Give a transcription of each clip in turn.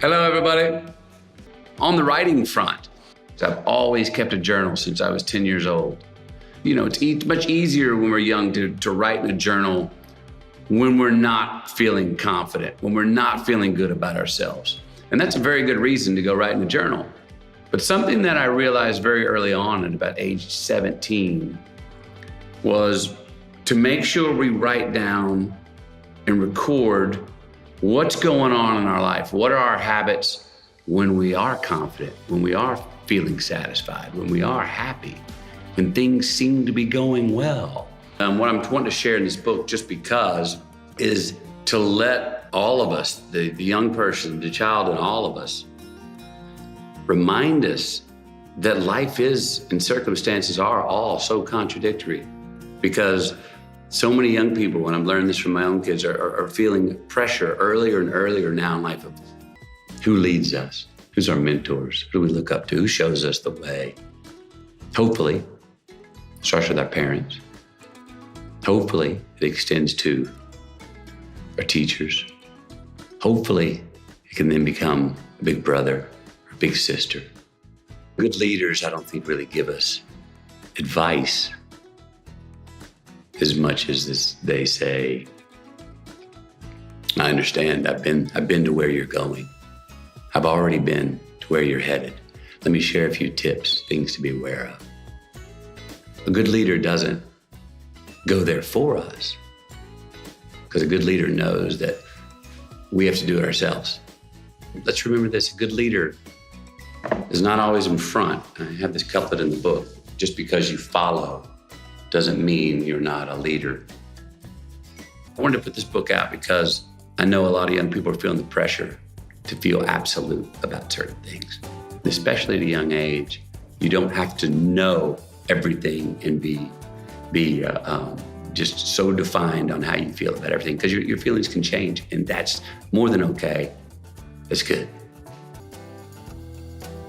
Hello, everybody. On the writing front, I've always kept a journal since I was 10 years old. You know, it's much easier when we're young to write in a journal when we're not feeling confident, when we're not feeling good about ourselves. And that's a very good reason to go write in a journal. But something that I realized very early on at about age 17 was to make sure we write down and record what's going on in our life. What are our habits when we are confident, when we are feeling satisfied, when we are happy, when things seem to be going well? What I'm wanting to share in this book, just because, is to let all of us, the young person, the child in all of us, remind us that life is and circumstances are all so contradictory. Because so many young people, when I'm learning this from my own kids, are feeling pressure earlier and earlier now in life of who leads us, who's our mentors, who do we look up to, who shows us the way. Hopefully, it starts with our parents. Hopefully, it extends to our teachers. Hopefully, it can then become a big brother or big sister. Good leaders, I don't think, really give us advice as much as they say, I understand, I've been to where you're going. I've already been to where you're headed. Let me share a few tips, things to be aware of. A good leader doesn't go there for us, because a good leader knows that we have to do it ourselves. Let's remember this, a good leader is not always in front. I have this couplet in the book. Just because you follow doesn't mean you're not a leader. I wanted to put this book out because I know a lot of young people are feeling the pressure to feel absolute about certain things, especially at a young age. You don't have to know everything and be just so defined on how you feel about everything, because your feelings can change, and that's more than okay. It's good.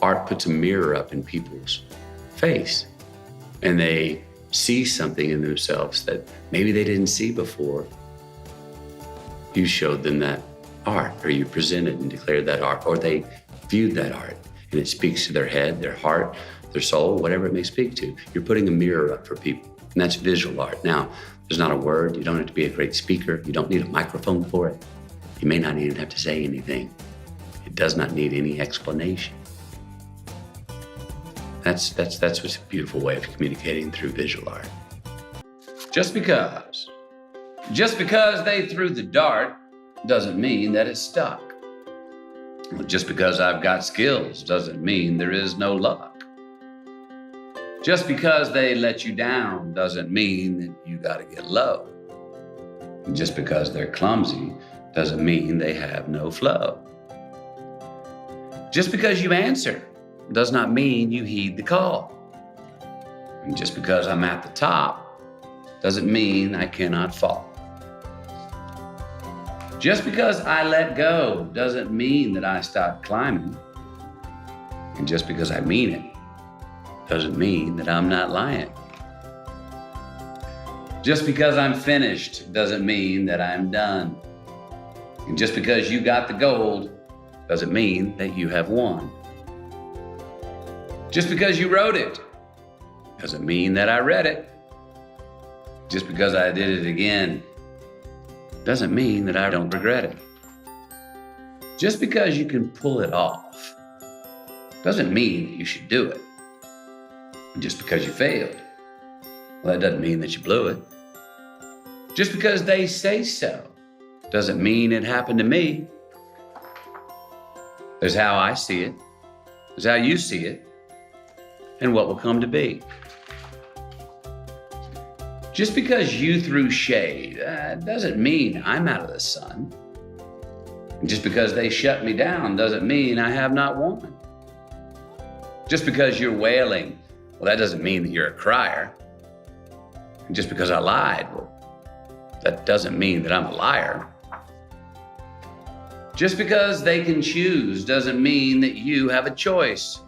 Art puts a mirror up in people's face, and they see something in themselves that maybe they didn't see before. You showed them that art, or you presented and declared that art, or they viewed that art, and it speaks to their head, their heart, their soul, whatever it may speak to. You're putting a mirror up for people, and that's visual art. Now, there's not a word. You don't have to be a great speaker. You don't need a microphone for it. You may not even have to say anything. It does not need any explanation. That's what's a beautiful way of communicating through visual art. Just because they threw the dart doesn't mean that it's stuck. Just because I've got skills doesn't mean there is no luck. Just because they let you down doesn't mean that you got to get low. Just because they're clumsy doesn't mean they have no flow. Just because you answer does not mean you heed the call. And just because I'm at the top doesn't mean I cannot fall. Just because I let go doesn't mean that I stop climbing. And just because I mean it doesn't mean that I'm not lying. Just because I'm finished doesn't mean that I'm done. And just because you got the gold doesn't mean that you have won. Just because you wrote it doesn't mean that I read it. Just because I did it again doesn't mean that I don't regret it. Just because you can pull it off doesn't mean that you should do it. And just because you failed, well, that doesn't mean that you blew it. Just because they say so doesn't mean it happened to me. There's how I see it. There's how you see it. And what will come to be. Just because you threw shade doesn't mean I'm out of the sun. And just because they shut me down doesn't mean I have not won. Just because you're wailing, well, that doesn't mean that you're a crier. And just because I lied, well, that doesn't mean that I'm a liar. Just because they can choose doesn't mean that you have a choice.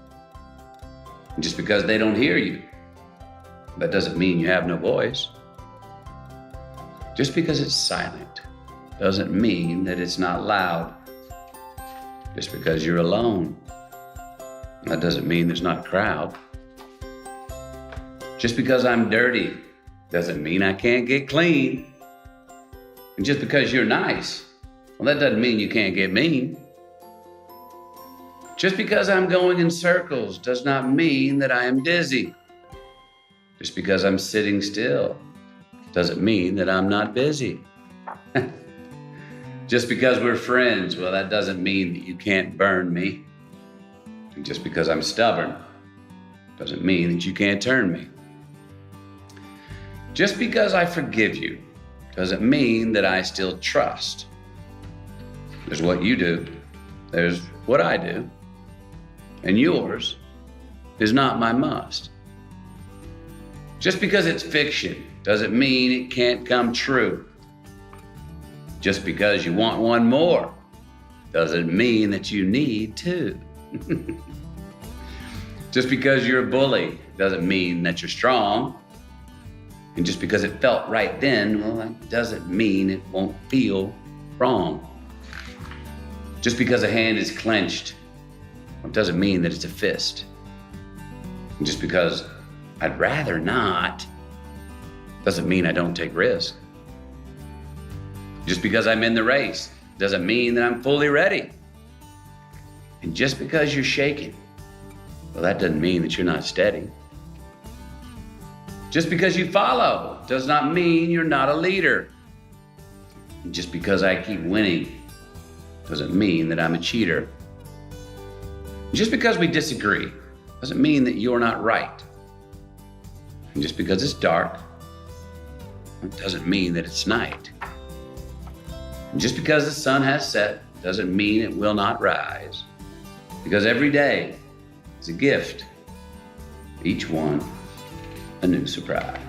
And just because they don't hear you, that doesn't mean you have no voice. Just because it's silent doesn't mean that it's not loud. Just because you're alone, that doesn't mean there's not a crowd. Just because I'm dirty doesn't mean I can't get clean. And just because you're nice, well, that doesn't mean you can't get mean. Just because I'm going in circles does not mean that I am dizzy. Just because I'm sitting still doesn't mean that I'm not busy. Just because we're friends, well, that doesn't mean that you can't burn me. And just because I'm stubborn doesn't mean that you can't turn me. Just because I forgive you doesn't mean that I still trust. There's what you do, there's what I do, and yours is not my must. Just because it's fiction doesn't mean it can't come true. Just because you want one more doesn't mean that you need two. Just because you're a bully doesn't mean that you're strong. And just because it felt right then, well, that doesn't mean it won't feel wrong. Just because a hand is clenched, well, it doesn't mean that it's a fist. And just because I'd rather not doesn't mean I don't take risks. Just because I'm in the race doesn't mean that I'm fully ready. And just because you're shaking, well, that doesn't mean that you're not steady. Just because you follow does not mean you're not a leader. And just because I keep winning doesn't mean that I'm a cheater. Just because we disagree doesn't mean that you're not right. And just because it's dark, it doesn't mean that it's night. And just because the sun has set doesn't mean it will not rise. Because every day is a gift, each one a new surprise.